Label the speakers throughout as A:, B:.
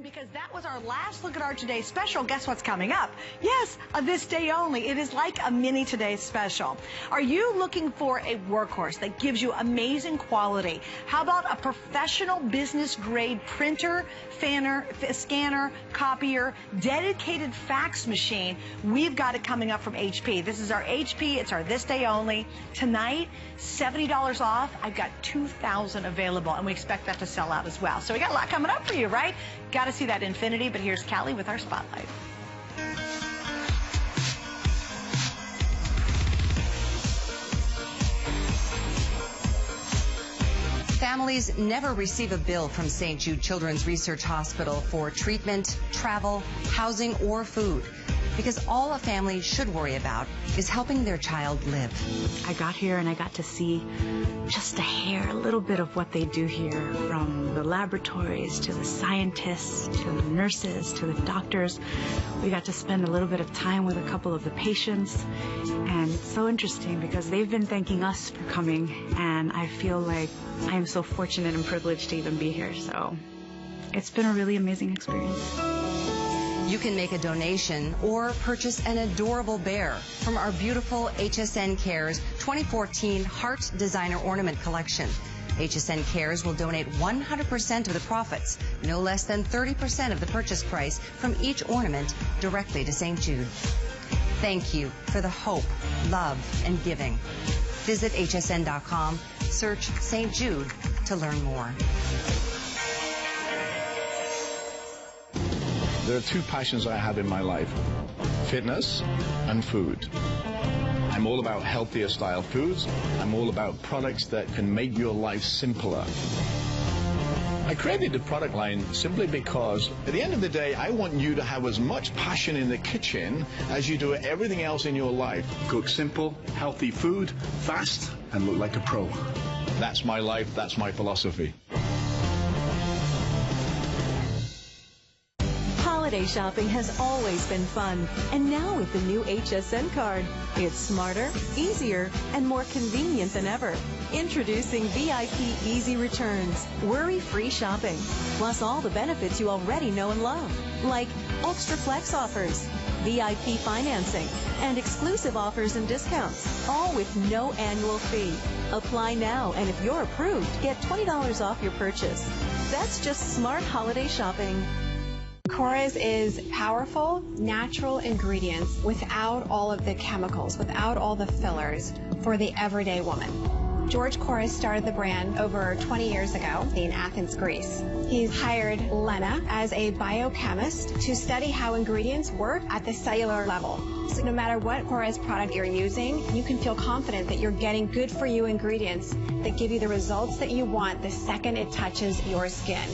A: Because that was our last look at our Today Special. Guess what's coming up? Yes, a This Day Only. It is like a mini Today Special. Are you looking for a workhorse that gives you amazing quality? How about a professional business grade printer, scanner, copier, dedicated fax machine? We've got it coming up from HP. This is our HP. It's our This Day Only. Tonight, $70 off. I've got 2,000 available, and we expect that to sell out as well. So we got a lot coming up for you, right? Got to see that infinity, but here's Callie with our spotlight.
B: Families never receive a bill from St. Jude Children's Research Hospital for treatment, travel, housing, or food, because all a family should worry about is helping their child live.
C: I got here and I got to see just a little bit of what they do here, from the laboratories to the scientists to the nurses to the doctors. We got to spend a little bit of time with a couple of the patients, and it's so interesting because they've been thanking us for coming, and I feel like I am so fortunate and privileged to even be here. So it's been a really amazing experience.
B: You can make a donation or purchase an adorable bear from our beautiful HSN Cares 2014 Heart Designer Ornament Collection. HSN Cares will donate 100% of the profits, no less than 30% of the purchase price from each ornament, directly to St. Jude. Thank you for the hope, love, and giving. Visit hsn.com, search St. Jude to learn more.
D: There are two passions I have in my life: fitness and food. I'm all about healthier style foods. I'm all about products that can make your life simpler. I created the product line simply because at the end of the day, I want you to have as much passion in the kitchen as you do at everything else in your life. Cook simple, healthy food, fast, and look like a pro. That's my life, that's my philosophy.
E: Holiday shopping has always been fun, and now with the new HSN card, it's smarter, easier, and more convenient than ever. Introducing VIP Easy Returns, worry-free shopping, plus all the benefits you already know and love, like extra flex offers, VIP financing, and exclusive offers and discounts, all with no annual fee. Apply now, and if you're approved, get $20 off your purchase. That's just smart holiday shopping.
F: Cora's is powerful, natural ingredients without all of the chemicals, without all the fillers, for the everyday woman. George Coras started the brand over 20 years ago in Athens, Greece. He's hired Lena as a biochemist to study how ingredients work at the cellular level. So no matter what Coras product you're using, you can feel confident that you're getting good for you ingredients that give you the results that you want the second it touches your skin.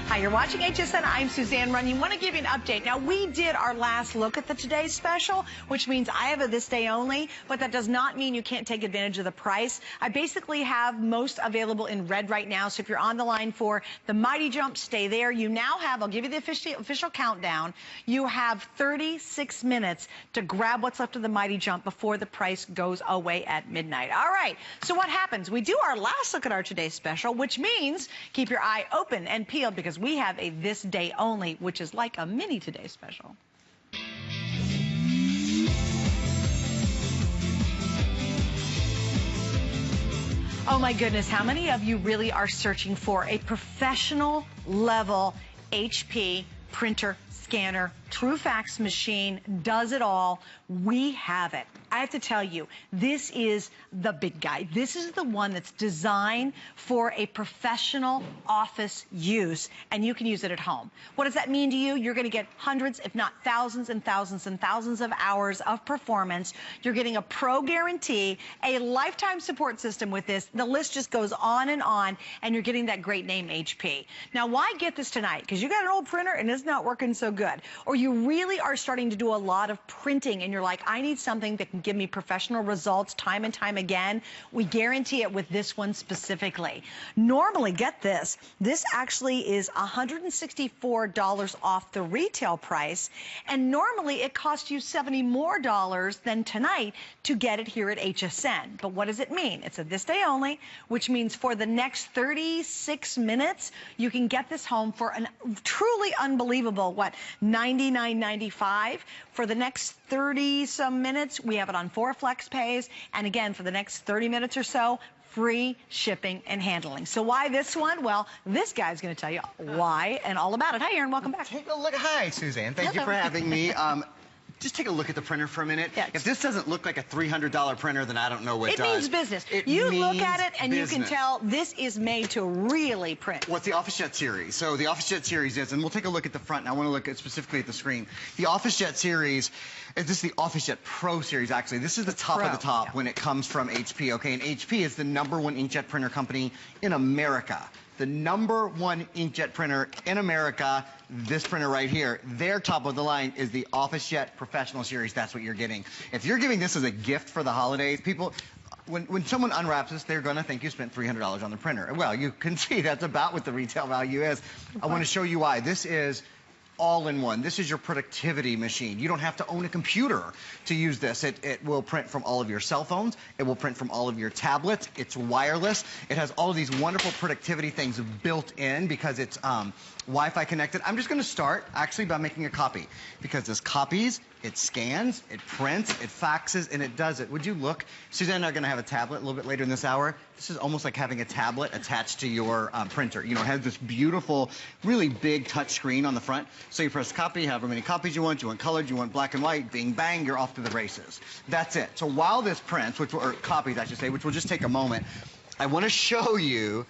A: Hi, you're watching HSN. I'm Suzanne Runyon. I want to give you an update. Now, we did our last look at the Today Special, which means I have a This Day Only, but that does not mean you can't take advantage of the price. I basically have most available in red right now, so if you're on the line for the Mighty Jump, stay there. You now have, I'll give you the official countdown, you have 36 minutes to grab what's left of the Mighty Jump before the price goes away at midnight. All right, so what happens? We do our last look at our Today Special, which means keep your eye open and peeled, because we have a This Day Only, which is like a mini Today Special. Oh my goodness, how many of you really are searching for a professional level HP printer, scanner, true fax machine, does it all? We have it. I have to tell you, this is the big guy. This is the one that's designed for a professional office use, and you can use it at home. What does that mean to you? You're going to get hundreds, if not thousands and thousands and thousands of hours of performance. You're getting a pro guarantee, a lifetime support system with this. The list just goes on, and you're getting that great name HP. Now, why get this tonight? Because you got an old printer and it's not working so good. Or you really are starting to do a lot of printing and you're like, I need something that can give me professional results time and time again, we guarantee it with this one specifically. Normally, get this, this actually is $164 off the retail price, and normally it costs you $70 more than tonight to get it here at HSN. But what does it mean? It's a this day only, which means for the next 36 minutes, you can get this home for a truly unbelievable, what, $99.95. For the next 30-some minutes, we have it on 4 flex pays. And again, for the next 30 minutes or so, free shipping and handling. So why this one? Well, this guy's going to tell you why and all about it. Hi, Aaron. Welcome back.
G: Take a look. Hi, Suzanne. Thank you for having me. Just take a look at the printer for a minute.
A: Yes.
G: If this doesn't look like a $300 printer, then I don't know what does.
A: It means business. You look at it and you can tell this is made to really print.
G: What's the Officejet series? So the Officejet series is, and we'll take a look at the front, and I want to look at specifically at the screen. The Officejet series, this is the Officejet Pro series, actually. This is the top of the top when it comes from HP, okay? And HP is the #1 inkjet printer company in America. The #1 inkjet printer in America, this printer right here, their top of the line is the Officejet Professional Series. That's what you're getting. If you're giving this as a gift for the holidays, people, when someone unwraps this, they're going to think you spent $300 on the printer. Well, you can see that's about what the retail value is. I want to show you why. This is all-in-one. This is your productivity machine. You don't have to own a computer to use this. It will print from all of your cell phones. It will print from all of your tablets. It's wireless. It has all of these wonderful productivity things built in because it's Wi-Fi connected. I'm just going to start actually by making a copy because this copies, it scans, it prints, it faxes, and it does it. Would you look? Suzanne and I are going to have a tablet a little bit later in this hour. This is almost like having a tablet attached to your printer. You know, it has this beautiful, really big touch screen on the front. So you press copy, however many copies you want colored, you want black and white, bing, bang, you're off to the races. That's it. So while this prints, or copies, I should say, which will just take a moment, I want to show you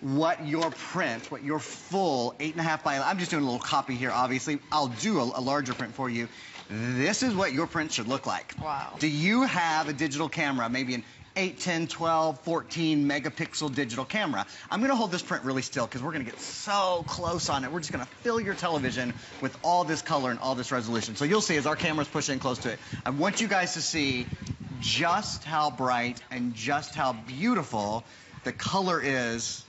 G: what your print, what your full 8.5 by, I'm just doing a little copy here, obviously. I'll do a larger print for you. This is what your print should look like.
A: Wow.
G: Do you have a digital camera, maybe an 8, 10, 12, 14 megapixel digital camera? I'm going to hold this print really still because we're going to get so close on it. We're just going to fill your television with all this color and all this resolution. So you'll see as our camera's pushing close to it. I want you guys to see just how bright and just how beautiful the color is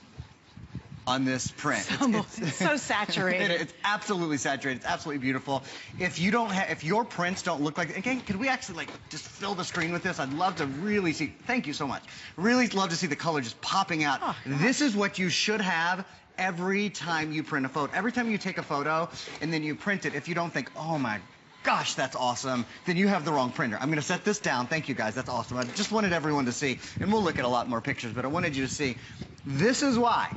G: on this print.
A: It's so saturated.
G: It's absolutely saturated. It's absolutely beautiful. If you don't have, if your prints don't look like, again, could we actually like just fill the screen with this? I'd love to really see. Thank you so much. Really love to see the color just popping out. Oh, this is what you should have every time you print a photo. Every time you take a photo and then you print it, if you don't think, oh my gosh, that's awesome, then you have the wrong printer. I'm going to set this down. Thank you, guys. That's awesome. I just wanted everyone to see, and we'll look at a lot more pictures, but I wanted you to see. This is why.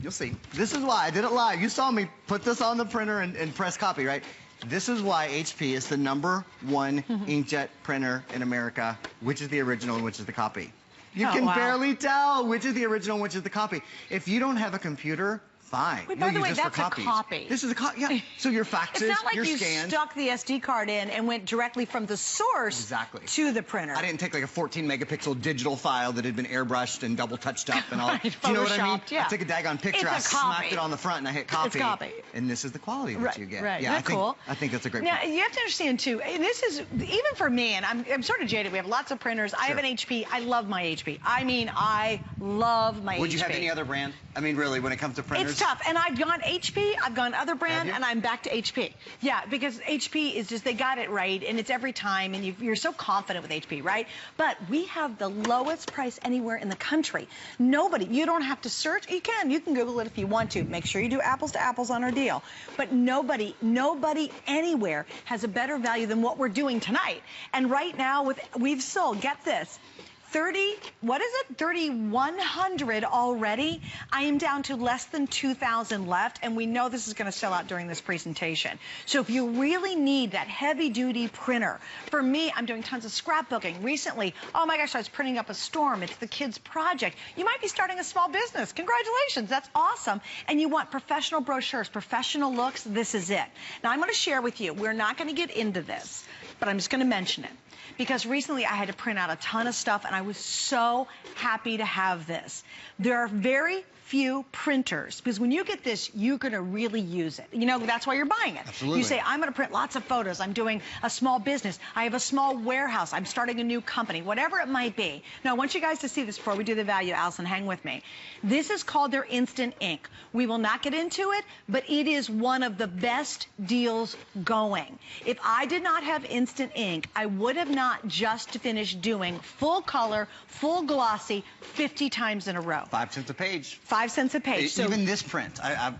G: You'll see. This is why. I did it live. You saw me put this on the printer and press copy, right? This is why HP is the #1 inkjet printer in America, which is the original and which is the copy. You can barely tell which is the original and which is the copy. If you don't have a computer, fine.
A: Wait, by the way, that's a copy.
G: This is a copy. Yeah. So your faxes,
A: it's not like
G: your
A: you
G: scans.
A: Stuck the SD card in and went directly from the source to the printer.
G: I didn't take like a 14 megapixel digital file that had been airbrushed and double touched up and all.
A: Right,
G: do you know what I mean?
A: Yeah.
G: I took a daggone picture, I smacked it on the front, and I hit copy.
A: It's copy.
G: And this is the quality that you get.
A: Right.
G: Yeah,
A: I
G: think that's a great
A: Now,
G: point.
A: you have to understand, too, and this is, even for me, and I'm sort of jaded, we have lots of printers. I have an HP. I love my HP. I mean, I love my HP.
G: Would you have any other brand? I mean, really, when it comes to printers?
A: It's tough. And I've gone HP, I've gone other brand, and I'm back to HP. Yeah, because HP is just, they got it right, and it's every time, and you're so confident with HP, right? But we have the lowest price anywhere in the country. Nobody, you don't have to search. You can Google it if you want to. Make sure you do apples to apples on our deal. But nobody anywhere has a better value than what we're doing tonight. And right now, we've sold, get this, 3,100 already. I am down to less than 2,000 left, and we know this is going to sell out during this presentation. So if you really need that heavy-duty printer, for me, I'm doing tons of scrapbooking. Recently, oh my gosh, I was printing up a storm. It's the kids' project. You might be starting a small business. Congratulations, that's awesome. And you want professional brochures, professional looks, this is it. Now, I'm going to share with you, we're not going to get into this. but I'm just going to mention it. Because recently I had to print out a ton of stuff, and I was so happy to have this. There are very few printers, because when you get this, you're going to really use it. You know, that's why you're buying it.
G: Absolutely.
A: You say, I'm going to print lots of photos. I'm doing a small business. I have a small warehouse. I'm starting a new company, whatever it might be. Now, I want you guys to see this before we do the value. Allison, hang with me. This is called their Instant Ink. We will not get into it, but it is one of the best deals going. If I did not have Instant Ink, I would have not just finished doing full color, full glossy, 50 times in a row.
G: 5 cents a page.
A: 5 cents a page. So
G: even this print, I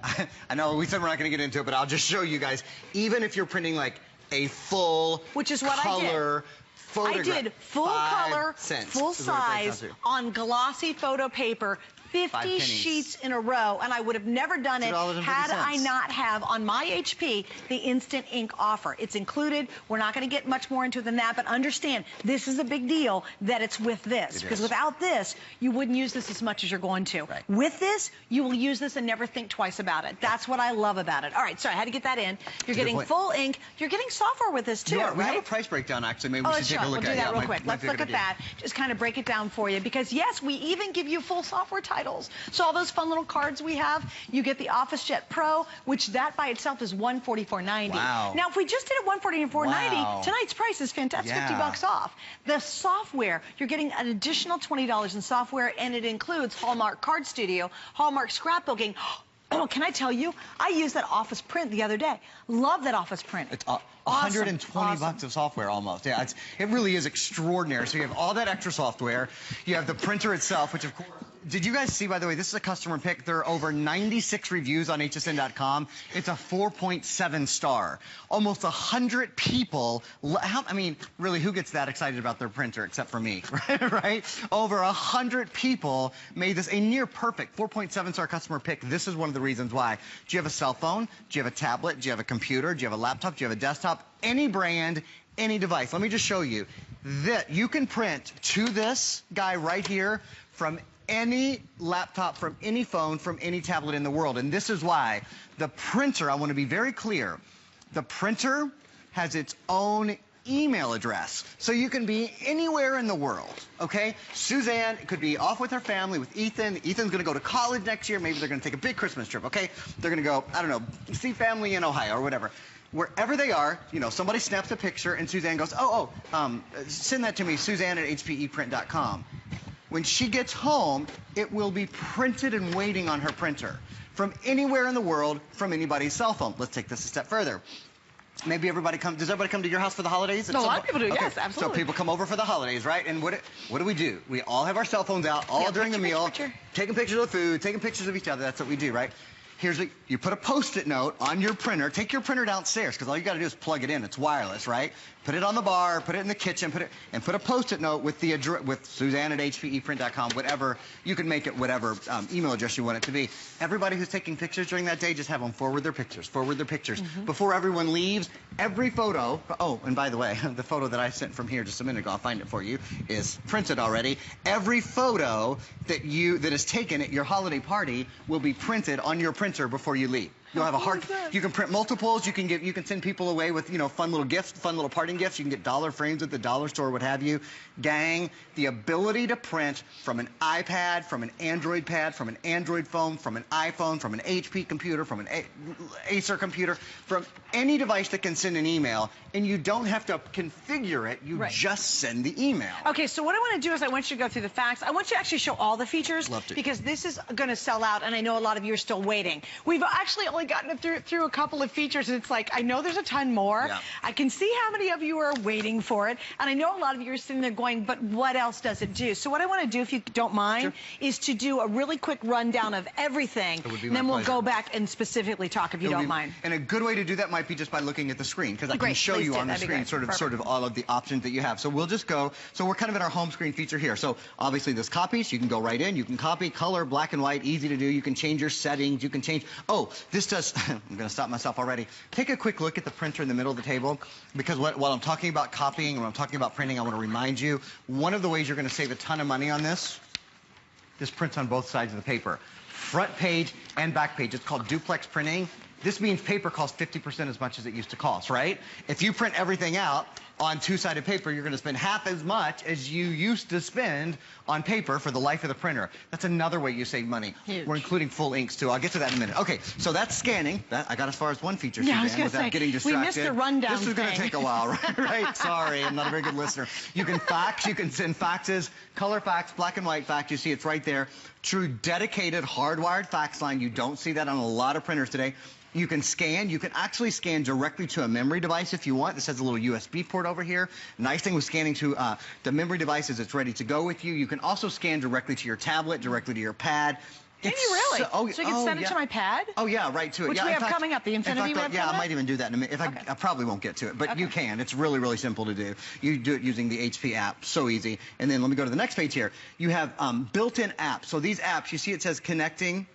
G: know we said we're not going to get into it, but I'll just show you guys. Even if you're printing like a full
A: which is what
G: color photograph,
A: I did full color, full size on glossy photo paper, 50 sheets in a row, and I would have never done it had I not have on my HP the Instant Ink offer. It's included. We're not going to get much more into it than that, but understand this is a big deal that it's with this, because without this, you wouldn't use this as much as you're going to.
G: Right.
A: With this, you will use this and never think twice about it. That's what I love about it. All right, sorry, I had to get that in. You're getting full ink. You're getting software with this too, right?
G: We have a price breakdown, actually. Maybe we should take a look at it.
A: We'll do that real quick. Let's look at that. Just kind of break it down for you, because yes, we even give you full software titles. So all those fun little cards we have, you get the Officejet Pro, which that by itself is $144.90.
G: Wow.
A: Now, if we just did it $144.90, tonight's price is fantastic. That's 50 bucks off. The software, you're getting an additional $20 in software, and it includes Hallmark Card Studio, Hallmark Scrapbooking. Oh, can I tell you, I used that Office Print the other day. Love that Office Print.
G: It's 120 bucks of software almost. Yeah, it really is extraordinary. So you have all that extra software. You have the printer itself, which of course, did you guys see, by the way, this is a customer pick. There are over 96 reviews on hsn.com. It's a 4.7 star. Almost 100 people, I mean, really, who gets that excited about their printer except for me, right? Over 100 people made this a near perfect 4.7 star customer pick. This is one of the reasons why. Do you have a cell phone? Do you have a tablet? Do you have a computer? Do you have a laptop? Do you have a desktop? Any brand, any device. Let me just show you that you can print to this guy right here from any laptop, from any phone, from any tablet in the world. And this is why the printer, I want to be very clear, the printer has its own email address. So you can be anywhere in the world, okay? Suzanne could be off with her family, with Ethan. Ethan's going to go to college next year. Maybe they're going to take a big Christmas trip, okay? They're going to go, I don't know, see family in Ohio or whatever. Wherever they are, you know, somebody snaps a picture and Suzanne goes, send that to me, Suzanne@hpeprint.com. When she gets home, it will be printed and waiting on her printer from anywhere in the world, from anybody's cell phone. Let's take this a step further. Maybe everybody does everybody come to your house for the holidays?
A: No, a lot of people do, yes, absolutely.
G: So people come over for the holidays, right? And what do? We all have our cell phones out all during the meal, taking pictures of the food, taking pictures of each other. That's what we do, right? Here's what you put a Post-it note on your printer. Take your printer downstairs, because all you got to do is plug it in. It's wireless, right? Put it on the bar, put it in the kitchen, put a Post-it note with the with Suzanne@hpeprint.com, whatever. You can make it whatever email address you want it to be. Everybody who's taking pictures during that day, just have them forward their pictures. Before everyone leaves, every photo, oh, and by the way, the photo that I sent from here just a minute ago, I'll find it for you, is printed already. Every photo that is taken at your holiday party will be printed on your printer before you leave. You'll have a hard. You can print multiples. You can send people away with, you know, fun little gifts, fun little parting gifts. You can get dollar frames at the dollar store, what have you. Gang, the ability to print from an iPad, from an Android pad, from an Android phone, from an iPhone, from an HP computer, from an Acer computer, from any device that can send an email, and you don't have to configure it. You just send the email.
A: Okay, so what I want to do is I want you to go through the facts. I want you to actually show all the features.
G: Love to.
A: Because this is going to sell out, and I know a lot of you are still waiting. We've actually only gotten through a couple of features, and it's like, I know there's a ton more.
G: Yeah.
A: I can see how many of you are waiting for it, and I know a lot of you are sitting there going, but what else does it do? So what I want to do, if you don't mind, is to do a really quick rundown of everything, and then we'll go back and specifically talk, if you don't mind.
G: And a good way to do that might be just by looking at the screen, because I can show you on the screen sort of all of the options that you have. So we'll just go, so we're kind of in our home screen feature here. So obviously this copies, you can go right in, you can copy, color, black and white, easy to do. You can change your settings, you can change, this does, I'm going to stop myself already. Take a quick look at the printer in the middle of the table, because while I'm talking about copying and when I'm talking about printing, I want to remind you, one of the ways you're going to save a ton of money on this prints on both sides of the paper. Front page and back page. It's called duplex printing. This means paper costs 50% as much as it used to cost, right? If you print everything out, on two-sided paper, you're going to spend half as much as you used to spend on paper for the life of the printer. That's another way you save money.
A: Huge.
G: We're including full inks, too. I'll get to that in a minute. Okay, so that's scanning. I got as far as one feature,
A: Yeah, I was
G: Suzanne,
A: gonna
G: without
A: say,
G: getting distracted.
A: we missed the rundown
G: This is going to
A: thing.
G: take a while, right? Right? Sorry, I'm not a very good listener. You can fax. You can send faxes, color fax, black and white fax. You see it's right there. True dedicated hardwired fax line. You don't see that on a lot of printers today. You can scan. You can actually scan directly to a memory device if you want. This has a little USB port over here. Nice thing with scanning to the memory device is it's ready to go with you. You can also scan directly to your tablet, directly to your pad.
A: Can you really? So you can send it
G: yeah.
A: to my pad?
G: Oh, yeah, right to it.
A: Which
G: yeah,
A: we have
G: fact,
A: coming up, the Infinity we have
G: yeah,
A: coming
G: I
A: up?
G: might even do that in a minute. I probably won't get to it, but you can. It's really, really simple to do. You do it using the HP app. So easy. And then let me go to the next page here. You have built-in apps. So these apps, you see it says connecting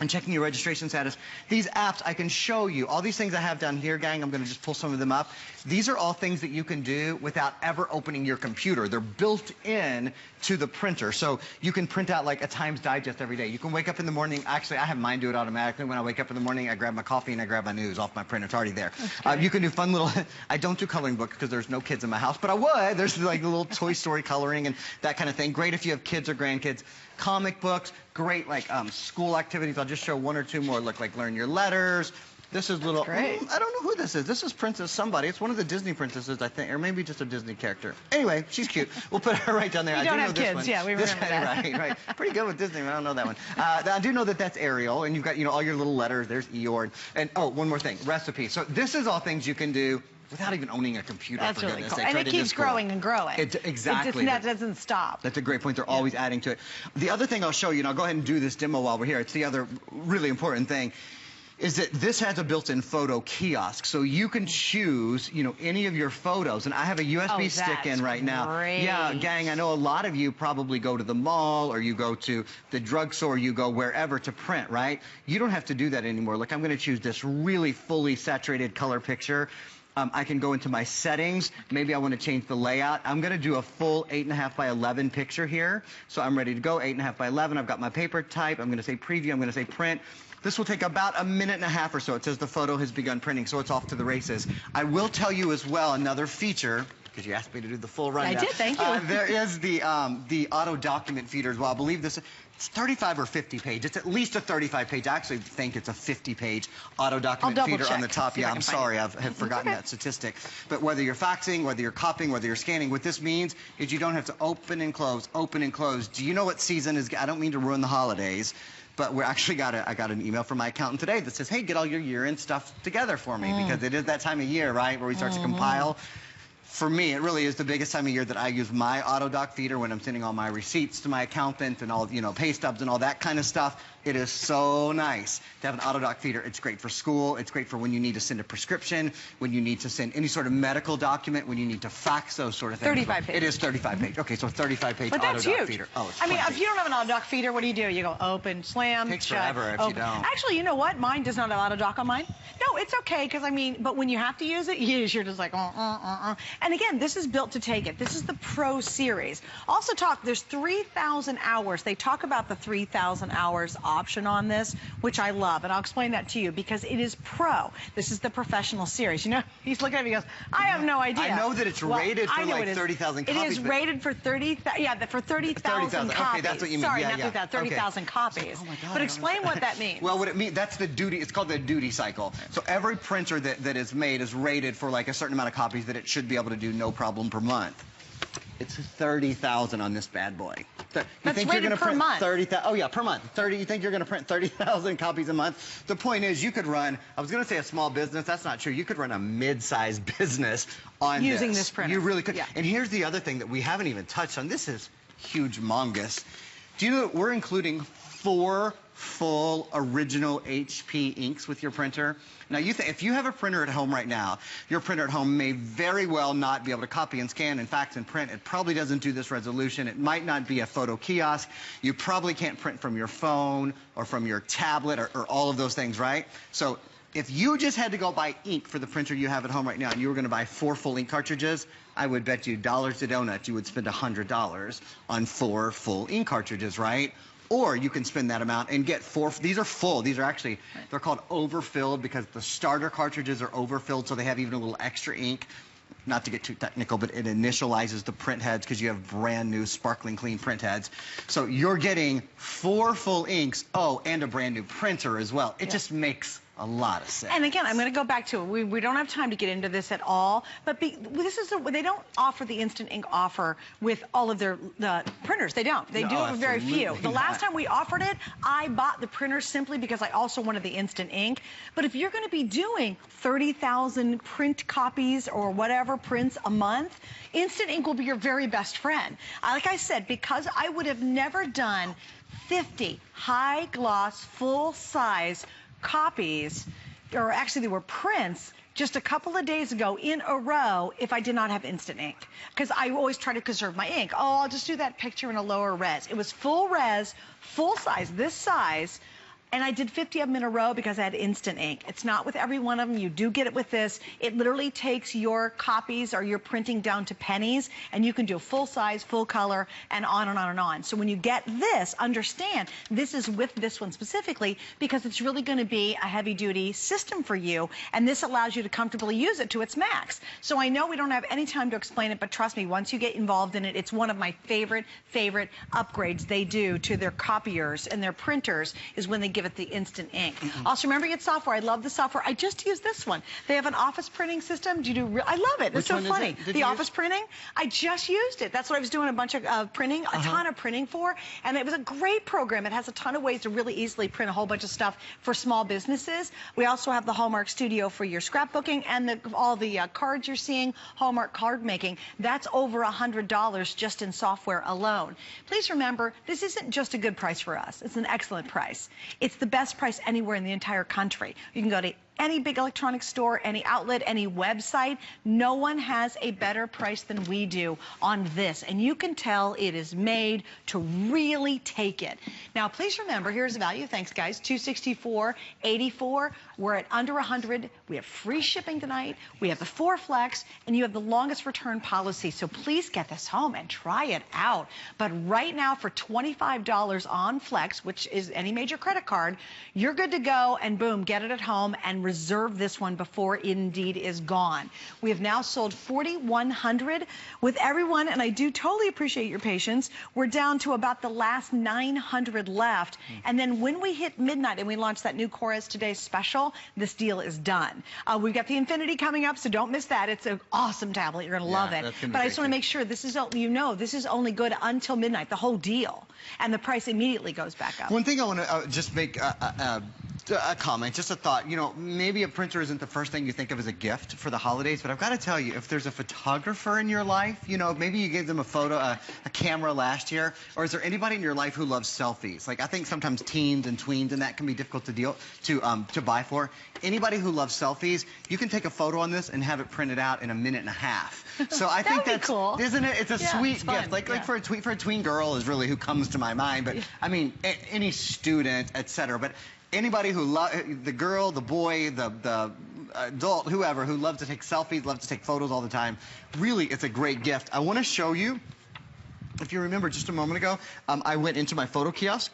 G: and checking your registration status. These apps, I can show you. All these things I have down here, gang, I'm going to just pull some of them up. These are all things that you can do without ever opening your computer. They're built in to the printer. So you can print out like a Times Digest every day. You can wake up in the morning. Actually, I have mine do it automatically. When I wake up in the morning, I grab my coffee and I grab my news off my printer. It's already there. You can do fun little, I don't do coloring books because there's no kids in my house, but I would. There's like a little Toy Story coloring and that kind of thing. Great if you have kids or grandkids. Comic books, great like school activities. I'll just show one or two more. Look like learn your letters. This is little, I don't know who this is. This is Princess somebody. It's one of the Disney princesses, I think, or maybe just a Disney character. Anyway, she's cute. We'll put her right down there.
A: You don't have kids,
G: one.
A: yeah, we remember that.
G: Right. Pretty good with Disney. I don't know that one. I do know that that's Ariel, and you've got, all your little letters. There's Eeyore. And, oh, one more thing, recipes. So this is all things you can do without even owning a computer.
A: That's
G: for
A: really
G: goodness
A: cool.
G: sake.
A: And
G: Right,
A: it keeps growing and growing.
G: Exactly.
A: That doesn't stop.
G: That's a great point. They're always adding to it. The other thing I'll show you, and I'll go ahead and do this demo while we're here. It's the other really important thing, is that this has a built-in photo kiosk. So you can choose, any of your photos. And I have a USB stick in right now.
A: Great.
G: Yeah, gang, I know a lot of you probably go to the mall or you go to the drugstore, you go wherever to print, right? You don't have to do that anymore. Look, I'm going to choose this really fully saturated color picture. I can go into my settings. Maybe I want to change the layout. I'm going to do a full 8.5 by 11 picture here. So I'm ready to go, 8.5 by 11. I've got my paper type. I'm going to say preview. I'm going to say print. This will take about a minute and a half or so. It says the photo has begun printing, so it's off to the races. I will tell you as well another feature, because you asked me to do the full rundown.
A: I did, thank you.
G: There is the auto document feeder as well. I believe this. It's 35 or 50 page. It's at least a 35 page. I actually think it's a 50 page auto document feeder on the top. Yeah, I'm sorry, I have forgotten that statistic. But whether you're faxing, whether you're copying, whether you're scanning, what this means is you don't have to open and close, open and close. Do you know what season is? I don't mean to ruin the holidays, but we actually I got an email from my accountant today that says, hey, get all your year-end stuff together for me, because it is that time of year, right, where we start to compile. For me, it really is the biggest time of year that I use my AutoDoc feeder when I'm sending all my receipts to my accountant and all, pay stubs and all that kind of stuff. It is so nice to have an AutoDoc feeder. It's great for school. It's great for when you need to send a prescription, when you need to send any sort of medical document, when you need to fax those sort of things.
A: 35 pages.
G: It is 35 page. Okay, so 35 page
A: But that's
G: AutoDoc
A: huge.
G: feeder. Oh, it's
A: I mean,
G: 20.
A: if you don't have an AutoDoc feeder, what do? You go open, slam,
G: Takes
A: shut,
G: forever if
A: open.
G: you don't.
A: Actually, you know what? Mine does not have AutoDoc on mine. No, it's okay, because but when you have to use it, you're just like, And again, this is built to take it. This is the Pro Series. Also there's 3,000 hours. They talk about the 3,000 hours option on this, which I love, and I'll explain that to you, because it is Pro. This is the professional series. He's looking at me and goes, I have no idea.
G: I know that it's rated for like 30,000 copies.
A: It is rated for 30,000 copies.
G: Okay, that's what you mean.
A: Sorry,
G: Yeah,
A: not 30,000, 30,000 copies.
G: Oh my God,
A: but explain what that means.
G: Well, what it means, that's the duty, it's called the duty cycle. So every printer that is made is rated for like a certain amount of copies that it should be able to do no problem per month. It's 30,000 on this bad boy. You think you're going to print 30,000? Oh yeah, per month. 30. You think you're going to print 30,000 copies a month? The point is, you could run. I was going to say a small business. That's not true. You could run a mid-sized business on
A: using this printer.
G: You really could.
A: Yeah.
G: And here's the other thing that we haven't even touched on. This is huge-mongous. Do you know that we're including 4 full original HP inks with your printer? Now, if you have a printer at home right now, your printer at home may very well not be able to copy and scan and fax and print. It probably doesn't do this resolution. It might not be a photo kiosk. You probably can't print from your phone or from your tablet or all of those things, right? So if you just had to go buy ink for the printer you have at home right now and you were going to buy 4 full ink cartridges, I would bet you dollars to donuts you would spend $100 on 4 full ink cartridges, right? Or you can spend that amount and get 4. These are full. These are actually, they're called overfilled because the starter cartridges are overfilled, so they have even a little extra ink. not to get too technical, but it initializes the print heads because you have brand new sparkling clean print heads. So you're getting 4 full inks, and a brand new printer as well. It just makes a lot of sense.
A: And again, I'm going to go back to it. We don't have time to get into this at all, but they don't offer the instant ink offer with all of their printers. They don't. They do it with very few. The last time we offered it, I bought the printer simply because I also wanted the instant ink. But if you're going to be doing 30,000 print copies or whatever prints a month, instant ink will be your very best friend. Like I said, because I would have never done 50 high gloss, full size copies, or actually they were prints, just a couple of days ago in a row if I did not have instant ink. Because I always try to conserve my ink. Oh, I'll just do that picture in a lower res. It was full res, full size, this size, and I did 50 of them in a row because I had instant ink. It's not with every one of them. You do get it with this. It literally takes your copies or your printing down to pennies, and you can do full size, full color, and on and on and on. So when you get this, understand this is with this one specifically because it's really going to be a heavy-duty system for you, and this allows you to comfortably use it to its max. So I know we don't have any time to explain it, but trust me, once you get involved in it, it's one of my favorite upgrades they do to their copiers and their printers is when they give it the instant ink. Also, remember, get software. I love the software. I just use this one. They have an office printing system. I love it. It's so funny. The office printing, I just used it. That's what I was doing a bunch of printing, a ton of printing for, and it was a great program. It has a ton of ways to really easily print a whole bunch of stuff for small businesses. We also have the Hallmark Studio for your scrapbooking and all the cards you're seeing, Hallmark card making. That's over $100 just in software alone. Please remember, this isn't just a good price for us. It's an excellent price. It's the best price anywhere in the entire country. You can go to any big electronic store, any outlet, any website. No one has a better price than we do on this. And you can tell it is made to really take it. Now, please remember, here's the value. Thanks, guys. $264.84. We're at under 100. We have free shipping tonight. We have the 4 Flex, and you have the longest return policy. So please get this home and try it out. But right now, for $25 on Flex, which is any major credit card, you're good to go, and boom, get it at home and reserve this one before it indeed is gone. We have now sold 4,100 with everyone, and I do totally appreciate your patience. We're down to about the last 900 left, and then when we hit midnight and we launch that new Corez Today special, this deal is done. We've got the Infinity coming up, so don't miss that. It's an awesome tablet. You're going to love it. But I just want to make sure this is, this is only good until midnight, the whole deal, and the price immediately goes back up.
G: One thing I want to just make a comment, just a thought. You know, maybe a printer isn't the first thing you think of as a gift for the holidays, but I've got to tell you, if there's a photographer in your life, you know, maybe you gave them a photo, a camera last year, or is there anybody in your life who loves selfies? Like, I think sometimes teens and tweens and that can be difficult to buy for. Anybody who loves selfies, you can take a photo on this and have it printed out in a minute and a half. So I think that's cool, isn't it? It's a sweet gift. Like for a tween girl is really who comes to my mind, but I mean any student, etc. But anybody who loves, the girl, the boy, the adult, whoever, who loves to take selfies, loves to take photos all the time, really, it's a great gift. I want to show you, if you remember just a moment ago, I went into my photo kiosk,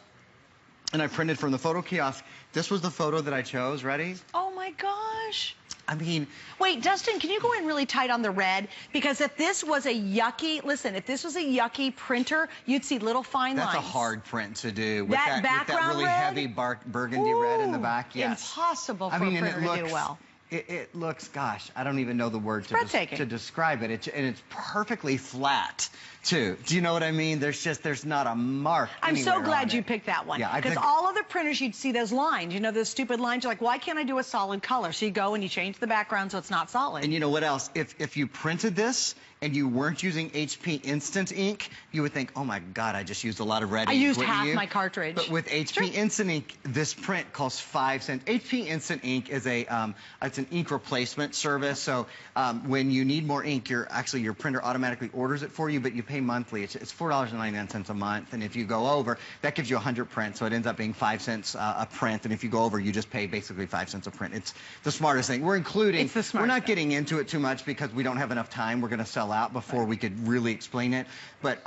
G: and I printed from the photo kiosk. This was the photo that I chose. Ready?
A: Oh, my gosh.
G: I mean...
A: Wait, Dustin, can you go in really tight on the red? Because if this was a yucky, listen, if this was a yucky printer, you'd see little fine lines.
G: That's a hard print to do. With that really
A: red?
G: Heavy burgundy red in the back, yes.
A: Impossible for a printer to do well.
G: It looks, gosh, I don't even know the word to describe it. And it's perfectly flat, too. Do you know what I mean? There's not a mark
A: I'm so glad you picked that one. Because all other printers, you'd see those lines. You know, those stupid lines. You're like, why can't I do a solid color? So you go and you change the background so it's not solid.
G: And you know what else? If you printed this and you weren't using HP Instant Ink, you would think, oh my God, I just used a lot of red ink.
A: I used half my cartridge.
G: But with HP Instant Ink, this print costs 5 cents. HP Instant Ink is it's an ink replacement service. So when you need more ink, your printer automatically orders it for you, but you pay monthly. It's $4.99 a month, and if you go over, that gives you 100 prints, so it ends up being 5 cents a print. And if you go over, you just pay basically 5 cents a print. It's the smartest thing. We're including. We're not getting into it too much because we don't have enough time. We're going to sell out before we could really explain it. But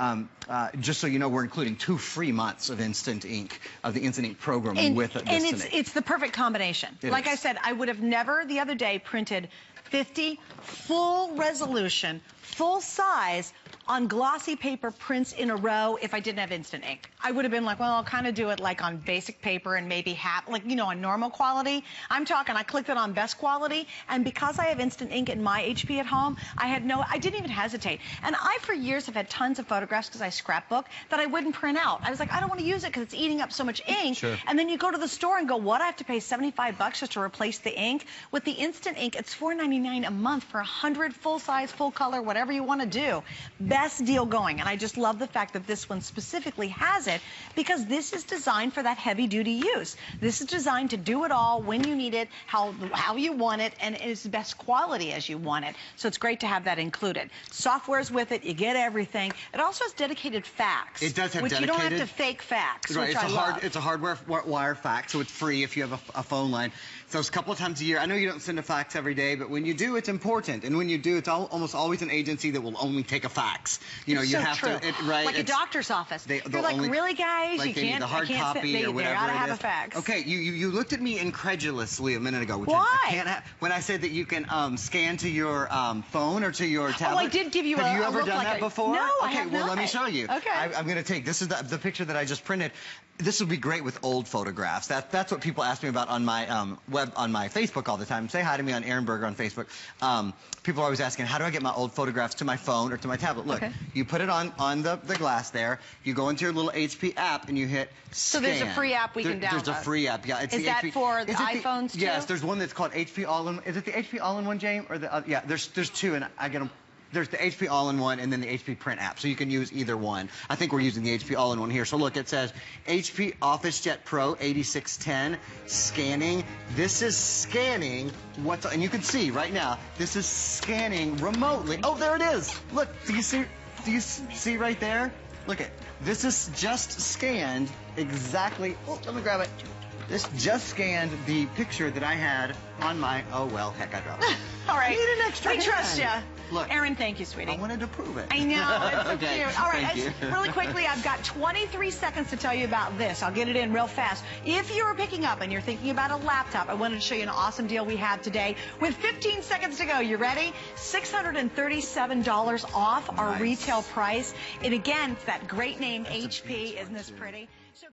G: just so you know, we're including 2 free months of Instant Ink, of the Instant Ink program with this.
A: And it's the perfect combination. Like I said, I would have never the other day printed $50, full resolution, full size, on glossy paper prints in a row if I didn't have instant ink. I would have been like, well, I'll kind of do it like on basic paper and maybe half, like, you know, on normal quality. I'm talking, I clicked it on best quality, and because I have instant ink in my HP at home, I didn't even hesitate. And I, for years, have had tons of photographs because I scrapbook that I wouldn't print out. I was like, I don't want to use it because it's eating up so much ink.
G: Sure.
A: And then you go to the store and go, what, I have to pay $75 just to replace the ink? With the instant ink, it's $4.99 a month for 100 full size, full color, whatever you want to do. Best deal going. And I just love the fact that this one specifically has it, because this is designed for that heavy duty use. This is designed to do it all when you need it, how you want it, and it is the best quality as you want it. So it's great to have that included. Software's with it, you get everything. It also has dedicated fax.
G: It does have
A: which
G: dedicated.
A: You don't have to fake fax,
G: right,
A: which I love.
G: It's a hardware wire fax, so it's free if you have a phone line. So it's a couple of times a year. I know you don't send a fax every day, but when you do, it's important. And when you do, it's almost always an agency that will only take a fax. You know, you have to, right?
A: Like a doctor's office. You're like,
G: only,
A: really, guys?
G: like
A: you
G: they
A: can't.
G: need the hard copy or whatever.
A: They gotta
G: it
A: have
G: is.
A: a fax.
G: Okay, you looked at me incredulously a minute ago. Which
A: Why?
G: I can't when I said that you can scan to your phone or to your tablet.
A: Oh, I did give you
G: Have
A: a
G: you ever
A: look
G: done
A: like
G: that before?
A: No,
G: okay,
A: I have
G: well,
A: not.
G: let me show you.
A: Okay.
G: I'm going to take, this is the picture that I just printed. This would be great with old photographs. That's what people ask me about on my on my Facebook all the time. Say hi to me on Aaron Berger on Facebook. People are always asking, how do I get my old photographs to my phone or to my tablet? Look, you put it on the glass there. You go into your little HP app and you hit scan.
A: So there's a free app we can download.
G: There's a free app. Yeah, it's
A: is
G: the
A: that
G: HP,
A: for the iPhones too?
G: Yes, there's one that's called HP All-in. Is it the HP All-in-One, James? Or the yeah, there's two, and I get them. There's the HP All-in-One and then the HP Print app, so you can use either one. I think we're using the HP All-in-One here. So look, it says HP Officejet Pro 8610 scanning. This is scanning what's, and you can see right now, this is scanning remotely. Oh, there it is. Look, do you see right there? Look at, this is just scanned exactly, oh, let me grab it. This just scanned the picture that I had on my, oh well, heck, I dropped it.
A: All right.
G: I need an extra
A: We trust you.
G: Look,
A: Aaron, thank you, sweetie.
G: I wanted to prove it.
A: I know, it's so
G: okay.
A: cute. All right,
G: Thank you.
A: really quickly, I've got 23 seconds to tell you about this. I'll get it in real fast. If you're picking up and you're thinking about a laptop, I wanted to show you an awesome deal we have today. With 15 seconds to go, you ready? $637 off our retail price. And again, it's that great name, HP. Isn't this pretty?